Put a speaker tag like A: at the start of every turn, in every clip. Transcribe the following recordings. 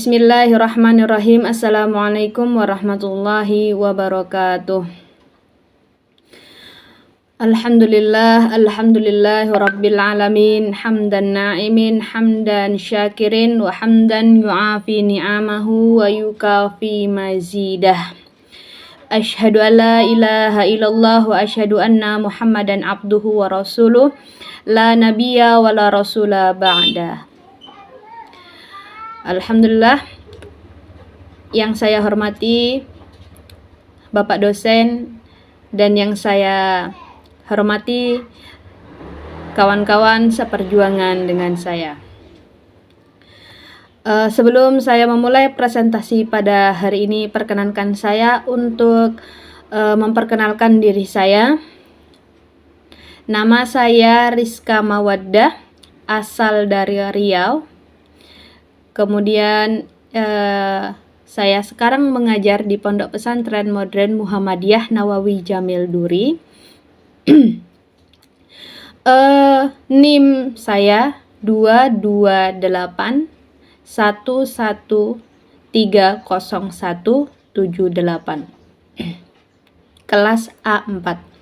A: Bismillahirrahmanirrahim. Assalamualaikum warahmatullahi wabarakatuh. Alhamdulillahi rabbil alamin, hamdan na'imin, hamdan syakirin, wa hamdan yu'afi ni'amahu wa yukafi mazidah. Ashhadu an la ilaha illallah wa ashhadu anna Muhammadan abduhu wa rasuluh, la nabiyya wa la rasula ba'dah. Alhamdulillah, yang saya hormati Bapak dosen dan yang saya hormati kawan-kawan seperjuangan dengan saya. Sebelum saya memulai presentasi pada hari ini, perkenankan saya untuk memperkenalkan diri saya. Nama saya Rizka Mawaddah, asal dari Riau. Kemudian saya sekarang mengajar di Pondok Pesantren Modern Muhammadiyah Nawawi Jamil Duri. NIM saya 22811300178. Kelas A4.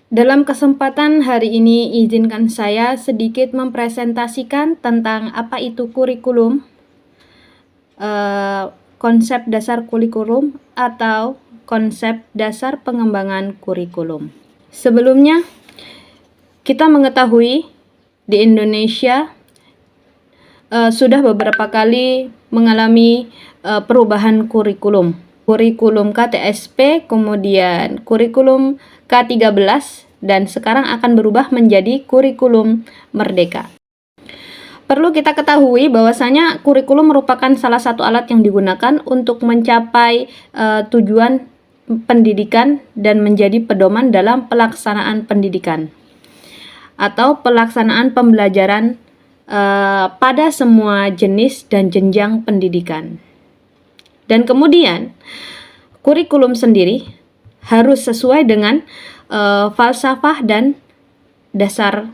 A: Dalam kesempatan hari ini, izinkan saya sedikit mempresentasikan tentang apa itu kurikulum, konsep dasar kurikulum atau konsep dasar pengembangan kurikulum. Sebelumnya, kita mengetahui di Indonesia sudah beberapa kali mengalami perubahan kurikulum. Kurikulum KTSP, kemudian kurikulum K13, dan sekarang akan berubah menjadi kurikulum Merdeka. Perlu kita ketahui bahwasanya kurikulum merupakan salah satu alat yang digunakan untuk mencapai tujuan pendidikan dan menjadi pedoman dalam pelaksanaan pendidikan atau pelaksanaan pembelajaran pada semua jenis dan jenjang pendidikan. Dan kemudian kurikulum sendiri harus sesuai dengan falsafah dan dasar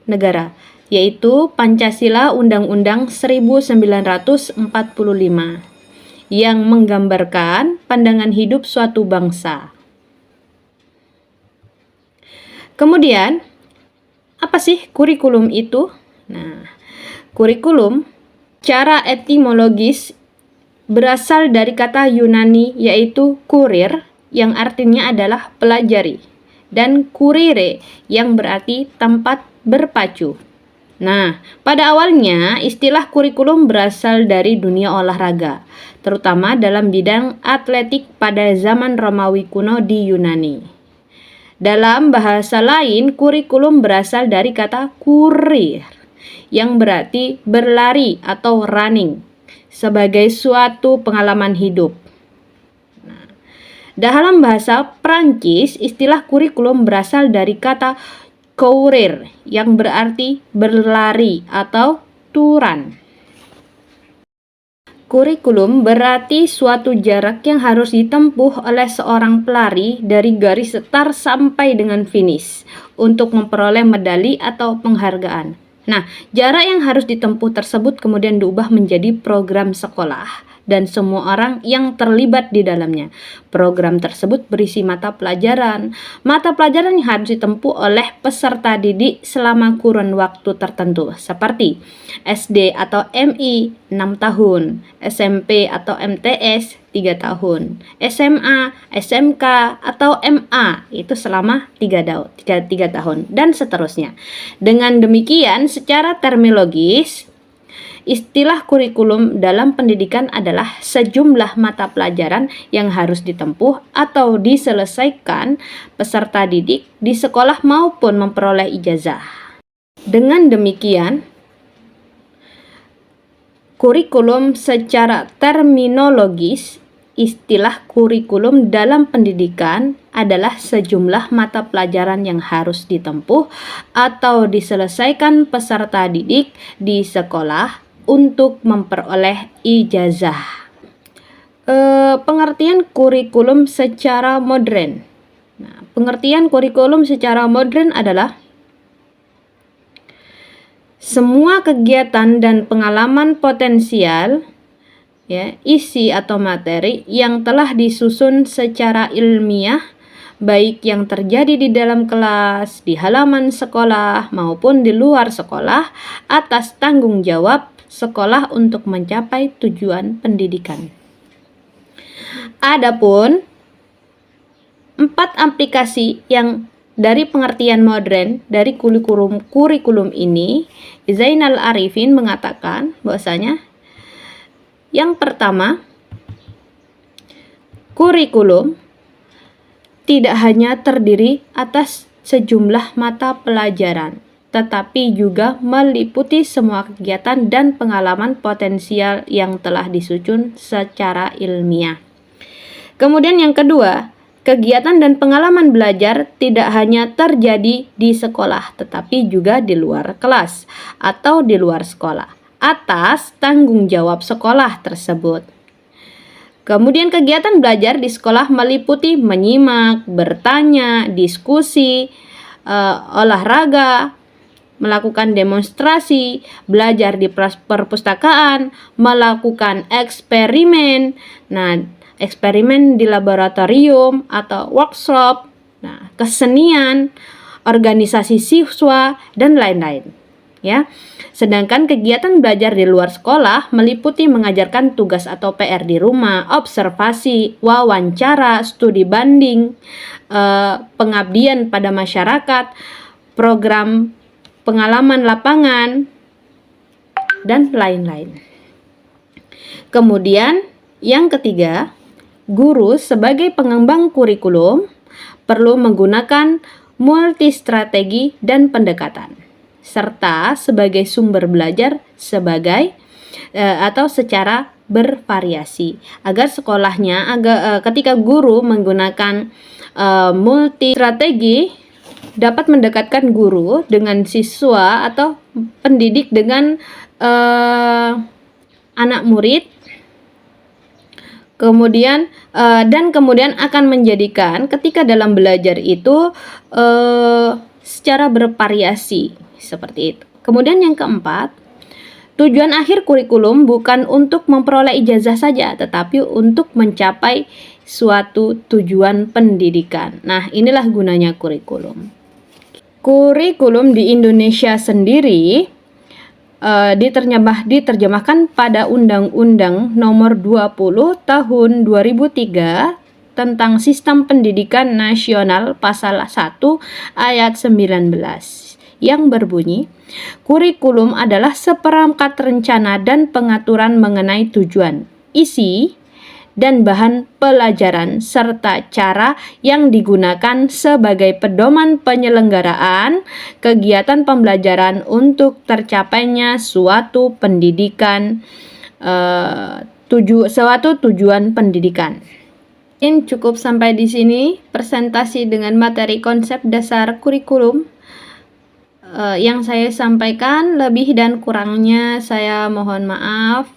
A: negara, yaitu Pancasila Undang-Undang 1945 yang menggambarkan pandangan hidup suatu bangsa. Kemudian, apa sih kurikulum itu? Nah, kurikulum cara etimologis berasal dari kata Yunani yaitu kurir, yang artinya adalah pelajari, dan kurire yang berarti tempat berpacu. Nah, pada awalnya istilah kurikulum berasal dari dunia olahraga, terutama dalam bidang atletik pada zaman Romawi kuno di Yunani. Dalam bahasa lain, kurikulum berasal dari kata kurir, yang berarti berlari atau running, sebagai suatu pengalaman hidup. Nah, dalam bahasa Prancis, istilah kurikulum berasal dari kata courir, yang berarti berlari atau turan. Kurikulum berarti suatu jarak yang harus ditempuh oleh seorang pelari dari garis start sampai dengan finish untuk memperoleh medali atau penghargaan. Nah, jarak yang harus ditempuh tersebut kemudian diubah menjadi program sekolah dan semua orang yang terlibat di dalamnya. Program tersebut berisi mata pelajaran yang harus ditempuh oleh peserta didik selama kurun waktu tertentu, seperti SD atau MI 6 tahun, SMP atau MTS 3 tahun, SMA, SMK atau MA itu selama 3 tahun, dan seterusnya. Dengan demikian, secara terminologis, istilah kurikulum dalam pendidikan adalah sejumlah mata pelajaran yang harus ditempuh atau diselesaikan peserta didik di sekolah maupun memperoleh ijazah. Dengan demikian, kurikulum secara terminologis, istilah kurikulum dalam pendidikan adalah sejumlah mata pelajaran yang harus ditempuh atau diselesaikan peserta didik di sekolah untuk memperoleh ijazah. Pengertian kurikulum secara modern. Nah, pengertian kurikulum secara modern adalah semua kegiatan dan pengalaman potensial, ya, isi atau materi yang telah disusun secara ilmiah, baik yang terjadi di dalam kelas, di halaman sekolah, maupun di luar sekolah, atas tanggung jawab sekolah untuk mencapai tujuan pendidikan. Adapun 4 aplikasi yang dari pengertian modern dari kurikulum ini, Zainal Arifin mengatakan bahwasanya yang pertama, kurikulum tidak hanya terdiri atas sejumlah mata pelajaran, tetapi juga meliputi semua kegiatan dan pengalaman potensial yang telah disusun secara ilmiah. Kemudian yang kedua, kegiatan dan pengalaman belajar tidak hanya terjadi di sekolah, tetapi juga di luar kelas atau di luar sekolah, atas tanggung jawab sekolah tersebut. Kemudian kegiatan belajar di sekolah meliputi menyimak, bertanya, diskusi, olahraga, melakukan demonstrasi, belajar di perpustakaan, melakukan eksperimen, eksperimen di laboratorium atau workshop, kesenian, organisasi siswa, dan lain-lain. Ya. Sedangkan kegiatan belajar di luar sekolah meliputi mengajarkan tugas atau PR di rumah, observasi, wawancara, studi banding, pengabdian pada masyarakat, program pengalaman lapangan, dan lain-lain. Kemudian yang ketiga, guru sebagai pengembang kurikulum perlu menggunakan multistrategi dan pendekatan, serta sebagai sumber belajar atau secara bervariasi, agar sekolahnya ketika guru menggunakan multistrategi dapat mendekatkan guru dengan siswa atau pendidik dengan anak murid. Kemudian akan menjadikan ketika dalam belajar itu secara bervariasi seperti itu. Kemudian yang keempat, tujuan akhir kurikulum bukan untuk memperoleh ijazah saja, tetapi untuk mencapai suatu tujuan pendidikan. Nah, inilah gunanya kurikulum. Kurikulum di Indonesia sendiri diterjemahkan pada Undang-Undang Nomor 20 Tahun 2003 tentang Sistem Pendidikan Nasional Pasal 1 Ayat 19 yang berbunyi, kurikulum adalah seperangkat rencana dan pengaturan mengenai tujuan, isi, dan bahan pelajaran serta cara yang digunakan sebagai pedoman penyelenggaraan kegiatan pembelajaran untuk tercapainya suatu pendidikan, suatu tujuan pendidikan. Ini cukup sampai di sini presentasi dengan materi konsep dasar kurikulum yang saya sampaikan. Lebih dan kurangnya saya mohon maaf.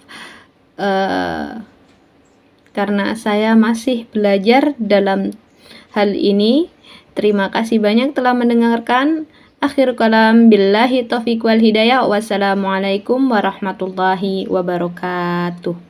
A: Karena saya masih belajar dalam hal ini. Terima kasih banyak telah mendengarkan. Akhir kalam, billahi taufiq wal hidayah. Wassalamualaikum warahmatullahi wabarakatuh.